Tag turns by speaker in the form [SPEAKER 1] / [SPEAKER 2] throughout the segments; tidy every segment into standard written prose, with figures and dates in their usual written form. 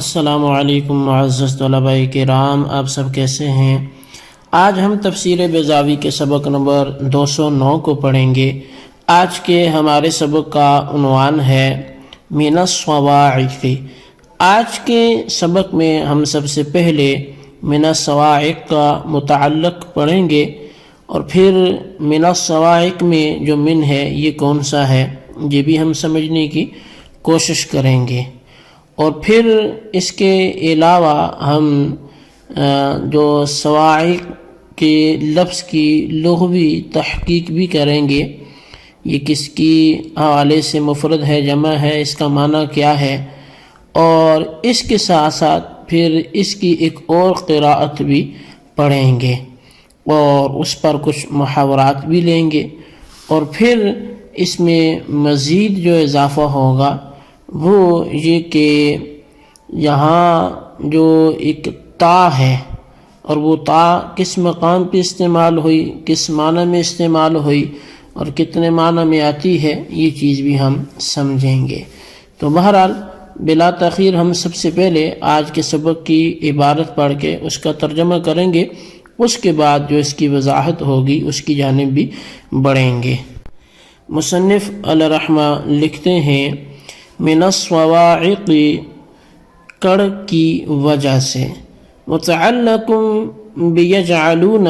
[SPEAKER 1] السلام علیکم معزز طلباء کرام، آپ سب کیسے ہیں؟ آج ہم تفسیر بیضاوی کے سبق نمبر 209 کو پڑھیں گے۔ آج کے ہمارے سبق کا عنوان ہے من الصواعق۔ آج کے سبق میں ہم سب سے پہلے من الصواعق کا متعلق پڑھیں گے اور پھر من الصواعق میں جو من ہے یہ کون سا ہے یہ بھی ہم سمجھنے کی کوشش کریں گے، اور پھر اس کے علاوہ ہم جو صواعق کے لفظ کی لغوی تحقیق بھی کریں گے، یہ کس کی حوالے سے مفرد ہے، جمع ہے، اس کا معنی کیا ہے، اور اس کے ساتھ ساتھ پھر اس کی ایک اور قراءت بھی پڑھیں گے اور اس پر کچھ محاورات بھی لیں گے، اور پھر اس میں مزید جو اضافہ ہوگا وہ یہ کہ یہاں جو ایک تا ہے اور وہ تا کس مقام پہ استعمال ہوئی، کس معنی میں استعمال ہوئی اور کتنے معنی میں آتی ہے، یہ چیز بھی ہم سمجھیں گے۔ تو بہرحال بلا تاخیر ہم سب سے پہلے آج کے سبق کی عبارت پڑھ کے اس کا ترجمہ کریں گے، اس کے بعد جو اس کی وضاحت ہوگی اس کی جانب بھی بڑھیں گے۔ مصنف علیہ رحمہ لکھتے ہیں من الصواعق، کڑ کی وجہ سے، متعلق بیجعلون،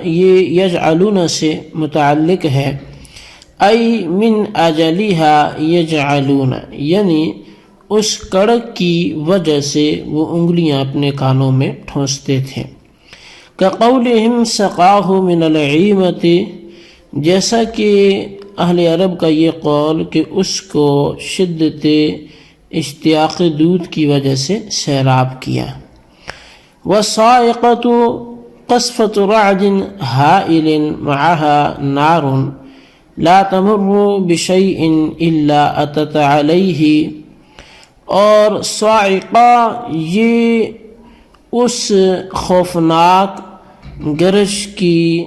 [SPEAKER 1] یہ یجعلون سے متعلق ہے، ای من اجلها یجعلون، یعنی اس کڑ کی وجہ سے وہ انگلیاں اپنے کانوں میں ٹھونستے تھے۔ کقولہم سقاہ من العیمۃ، جیسا کہ اہل عرب کا یہ قول کہ اس کو شدت اشتیاق دودھ کی وجہ سے سیراب کیا۔ والصاعقۃ قصفۃ رعد ہائل معها نار لا تمر بشیء الا اتت علیہ، اور صاعقہ یہ اس خوفناک گرج کی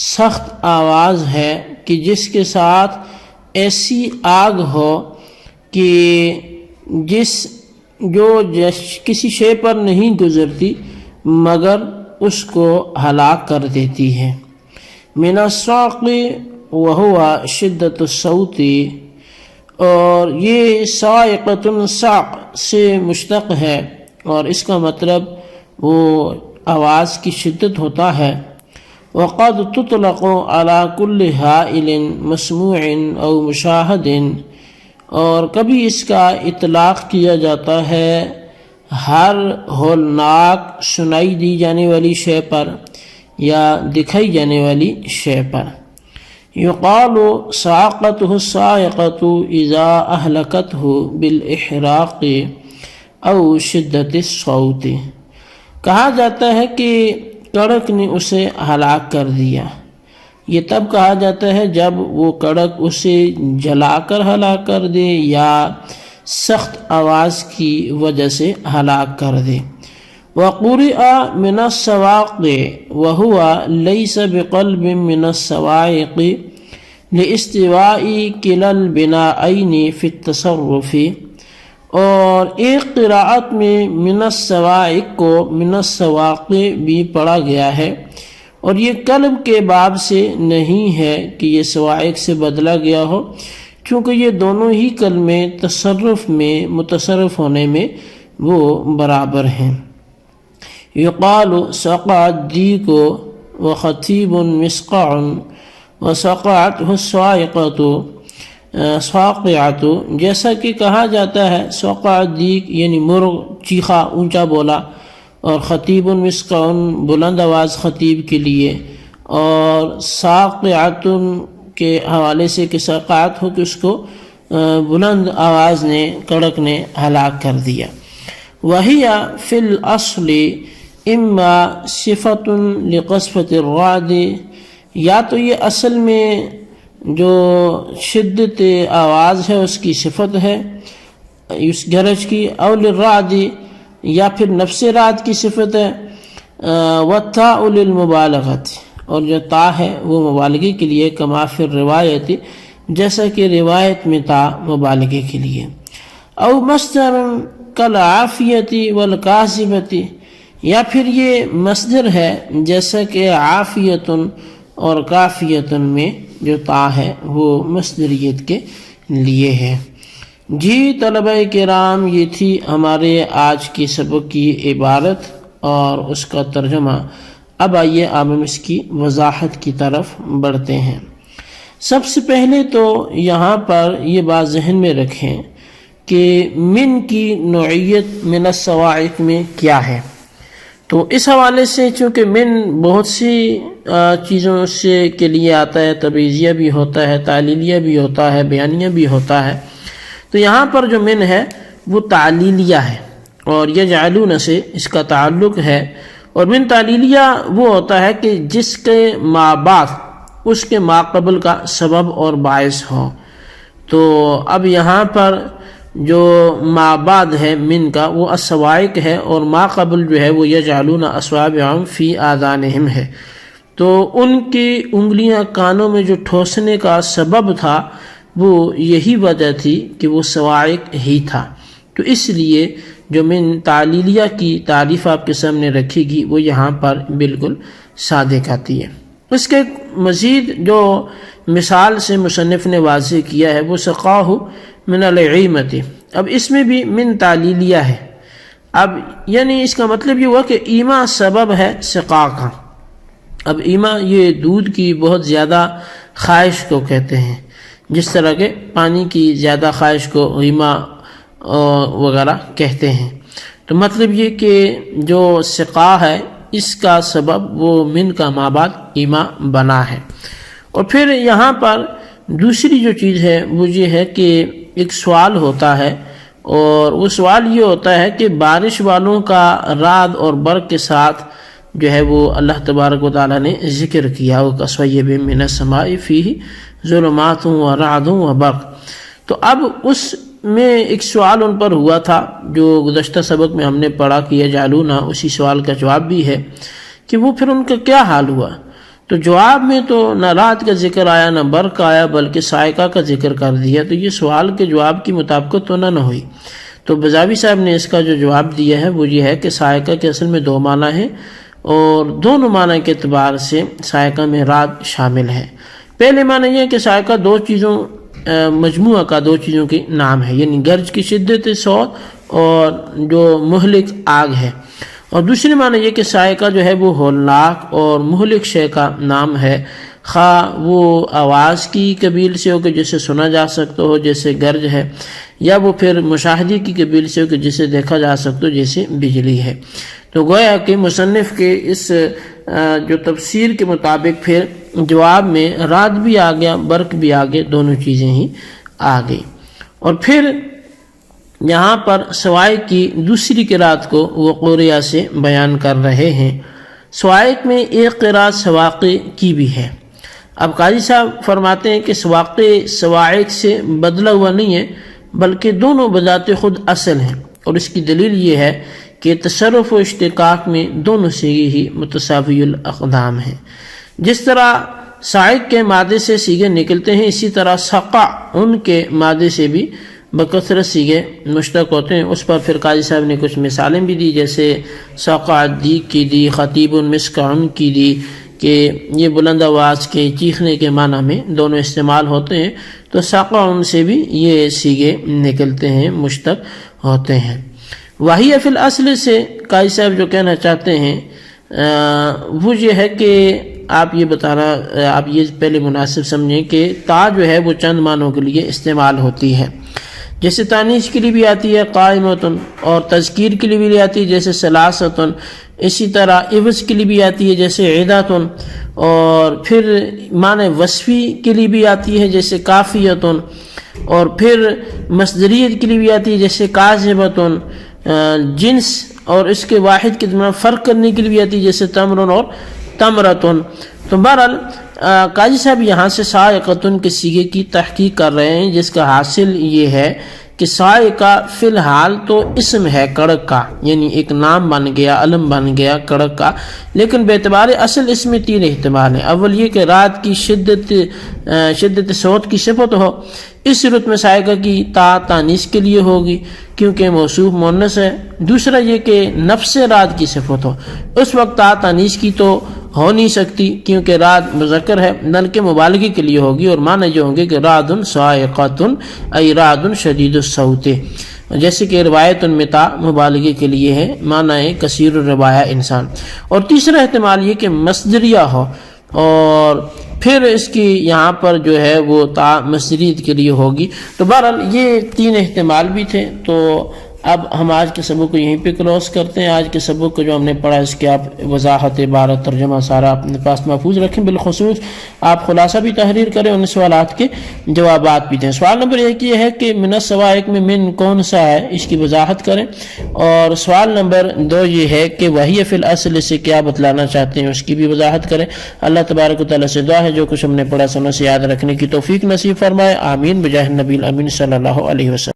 [SPEAKER 1] سخت آواز ہے کہ جس کے ساتھ ایسی آگ ہو کہ جو کسی شے پر نہیں گزرتی مگر اس کو ہلاک کر دیتی ہے۔ من الصعق وہو شدت الصوت، اور یہ صاعقۃ صعق سے مشتق ہے اور اس کا مطلب وہ آواز کی شدت ہوتا ہے۔ وقد تطلق على كل هائل مسموع او مشاہد، اور کبھی اس کا اطلاق کیا جاتا ہے ہر ہولناک سنائی دی جانے والی شے پر یا دکھائی جانے والی شے پر۔ یقال صاعقته الصاعقۃ اذا اہلکتہ بالاحراق او شدت الصوت، کہا جاتا ہے کہ کڑک نے اسے ہلاک کر دیا، یہ تب کہا جاتا ہے جب وہ کڑک اسے جلا کر ہلاک کر دے یا سخت آواز کی وجہ سے ہلاک کر دے۔ وقرئ من الصواعق وهو ليس بقلب من الصواعق لاستواء كلا البنائين في التصرف، اور ایک قراءت میں من الصواعق کو من الصواعق بھی پڑھا گیا ہے، اور یہ قلب کے باب سے نہیں ہے کہ یہ صواعق سے بدلا گیا ہو، چونکہ یہ دونوں ہی کلمے تصرف میں متصرف ہونے میں وہ برابر ہیں۔ یقال سقع الدیک وخطیب مسقع وسقعته الصاعقۃ صاقعۃ، جیسا کہ کہا جاتا ہے سقع الدیک یعنی مرغ چیخا، اونچا بولا، اور خطیب مسقع بلند آواز خطیب کے لیے، اور صاقعۃ کے حوالے سے کہ سقعت ہو کہ اس کو بلند آواز نے کڑک نے ہلاک کر دیا۔ وہی فی الاصل اما صفۃ لقصفۃ الرعد، یا تو یہ اصل میں جو شدت آواز ہے اس کی صفت ہے اس گرج کی، او للرعد، یا پھر نفس رعد کی صفت ہے، والتاء للمبالغۃ، اور جو تا ہے وہ مبالغے کے لیے، کما فی الروایت، جیسا کہ روایت میں تا مبالغے کے لیے۔ او مصدر کالعافیتی والکاذبتی، یا پھر یہ مصدر ہے جیسا کہ عافیتن اور کافیتن میں جو تا ہے وہ مصدریت کے لیے ہے۔ جی طلبہ کرام، یہ تھی ہمارے آج کی سبق کی عبارت اور اس کا ترجمہ۔ اب آئیے اب ہم اس کی وضاحت کی طرف بڑھتے ہیں۔ سب سے پہلے تو یہاں پر یہ بات ذہن میں رکھیں کہ من کی نوعیت من الصواعق میں کیا ہے۔ تو اس حوالے سے چونکہ من بہت سی چیزوں سے کے لیے آتا ہے، تبعیضیہ بھی ہوتا ہے، تعلیلیہ بھی ہوتا ہے، بیانیہ بھی ہوتا ہے، تو یہاں پر جو من ہے وہ تعلیلیہ ہے، اور یجعلون سے اس کا تعلق ہے۔ اور من تعلیلیہ وہ ہوتا ہے کہ جس کے ما بعد اس کے ما قبل کا سبب اور باعث ہو۔ تو اب یہاں پر جو ما بعد ہے من کا وہ الصواعق ہے، اور ما قبل جو ہے وہ یجعلون اصابعهم فی آذانہم ہے۔ تو ان کی انگلیاں کانوں میں جو ٹھوسنے کا سبب تھا وہ یہی وجہ تھی کہ وہ صواعق ہی تھا۔ تو اس لیے جو من تعلیلیہ کی تعریف آپ کے سامنے رکھے گی وہ یہاں پر بالکل صادق آتی ہے۔ اس کے مزید جو مثال سے مصنف نے واضح کیا ہے وہ سقاہ من العیمت، اب اس میں بھی من تعلیلیہ ہے۔ اب یعنی اس کا مطلب یہ ہوا کہ ایما سبب ہے سقا کا۔ اب ایما یہ دودھ کی بہت زیادہ خواہش کو کہتے ہیں، جس طرح کے پانی کی زیادہ خواہش کو ایما وغیرہ کہتے ہیں۔ تو مطلب یہ کہ جو سقا ہے اس کا سبب وہ من کا ما بعد ایما بنا ہے۔ اور پھر یہاں پر دوسری جو چیز ہے وہ یہ ہے کہ ایک سوال ہوتا ہے، اور وہ سوال یہ ہوتا ہے کہ بارش والوں کا رعد اور برق کے ساتھ جو ہے وہ اللہ تبارک و تعالیٰ نے ذکر کیا، وہ کصیب من السماء فیہ ظلمات ورعد وبرق۔ تو اب اس میں ایک سوال ان پر ہوا تھا جو گزشتہ سبق میں ہم نے پڑھا کہ یجعلون، اسی سوال کا جواب بھی ہے کہ وہ پھر ان کا کیا حال ہوا۔ تو جواب میں تو نہ رات کا ذکر آیا نہ برق آیا، بلکہ صاعقہ کا ذکر کر دیا۔ تو یہ سوال کے جواب کی مطابقت تو نہ ہوئی۔ تو بزاوی صاحب نے اس کا جو جواب دیا ہے وہ یہ ہے کہ صاعقہ کے اصل میں دو معنی ہیں، اور دونوں معنی کے اعتبار سے صاعقہ میں رات شامل ہے۔ پہلے معنی یہ ہے کہ صاعقہ دو چیزوں مجموعہ کا دو چیزوں کے نام ہے، یعنی گرج کی شدت صوت اور جو مہلک آگ ہے۔ اور دوسری معنی یہ کہ صاعقہ جو ہے وہ ہولناک اور مہلک شے کا نام ہے، خواہ وہ آواز کی قبیل سے ہو کہ جسے سنا جا سکتا ہو جیسے گرج ہے، یا وہ پھر مشاہدے کی قبیل سے ہو کہ جسے دیکھا جا سکتا ہو جیسے بجلی ہے۔ تو گویا کہ مصنف کے اس جو تفسیر کے مطابق پھر جواب میں رعد بھی آ گیا، برق بھی آ گئے، دونوں چیزیں ہی آ گئی۔ اور پھر یہاں پر صواعق کی دوسری قرات کو وہ قوریہ سے بیان کر رہے ہیں۔ صواعق میں ایک قرات سواقع کی بھی ہے۔ اب قاضی صاحب فرماتے ہیں کہ سواقع صواعق سے بدلا ہوا نہیں ہے، بلکہ دونوں بذات خود اصل ہیں، اور اس کی دلیل یہ ہے کہ تصرف و اشتقاق میں دونوں صیغے ہی متساوی الاقدام ہیں۔ جس طرح صاعق کے مادے سے صیغے نکلتے ہیں، اسی طرح سقع ان کے مادے سے بھی بکثرت صیغے مشتق ہوتے ہیں۔ اس پر پھر قاضی صاحب نے کچھ مثالیں بھی دی، جیسے سقع الدیگ کی دی، خطیب مسکع کی دی، کہ یہ بلند آواز کے چیخنے کے معنی میں دونوں استعمال ہوتے ہیں۔ تو سقع ان سے بھی یہ صیغے نکلتے ہیں، مشتق ہوتے ہیں۔ وحی فی الاصل سے قاضی صاحب جو کہنا چاہتے ہیں وہ یہ ہے کہ آپ یہ بتانا، آپ یہ پہلے مناسب سمجھیں کہ تا جو ہے وہ چند معنوں کے لیے استعمال ہوتی ہے، جیسے تانیث کے لیے بھی آتی ہے قائمتن، اور تذکیر کے لیے بھی آتی ہے جیسے ثلاثتن، اسی طرح عوض کے لیے بھی آتی ہے جیسے عداتن، اور پھر معنی وصفی کے لیے بھی آتی ہے جیسے کافیتن، اور پھر مصدریت کے لیے بھی آتی ہے جیسے کاذبتن، جنس اور اس کے واحد کے درمیان فرق کرنے کے لیے بھی آتی ہے جیسے تمرن اور تمرتن۔ تو بہرحال قاضی صاحب یہاں سے صاعقتن کے صیغے کی تحقیق کر رہے ہیں، جس کا حاصل یہ ہے کہ سائے کا فی الحال تو اسم ہے کڑک کا، یعنی ایک نام بن گیا، علم بن گیا کڑک کا، لیکن باعتبار اصل اس میں 3 احتمال ہیں۔ اول یہ کہ رات کی شدت صوت کی صفت ہو، اس صورت میں سائقہ کی تا تانیث کے لیے ہوگی کیونکہ موصوف مؤنث ہے۔ دوسرا یہ کہ نفس رات کی صفت ہو، اس وقت تا تانیث کی تو ہو نہیں سکتی کیونکہ رات مذکر ہے، بلکہ مبالغے کے لیے ہوگی، اور معنی جو ہوں گے کہ رعد صاعقۃ ای رعد شدید الصوت، جیسے کہ روایت متا مبالغے کے لیے ہے، معنی ہے کثیر الروایہ انسان۔ اور تیسرا احتمال یہ کہ مصدریہ ہو، اور پھر اس کی یہاں پر جو ہے وہ تا مصدریت کے لیے ہوگی۔ تو بہرحال یہ 3 احتمال بھی تھے۔ تو اب ہم آج کے سبق کو یہیں پہ کلوز کرتے ہیں۔ آج کے سبق کو جو ہم نے پڑھا اس کی آپ وضاحت، عبارت، ترجمہ سارا اپنے پاس محفوظ رکھیں، بالخصوص آپ خلاصہ بھی تحریر کریں، ان سوالات کے جوابات بھی دیں۔ سوال نمبر 1 یہ ہے کہ من السوائق میں من کون سا ہے، اس کی وضاحت کریں۔ اور سوال نمبر 2 یہ ہے کہ وحی فی الاصل سے کیا بتلانا چاہتے ہیں، اس کی بھی وضاحت کریں۔ اللہ تبارک و تعالیٰ سے دعا ہے جو کچھ ہم نے پڑھا سنوں سے یاد رکھنے کی توفیق نصیب فرمائے، آمین بجاہ النبی الامین صلی اللہ علیہ وسلم۔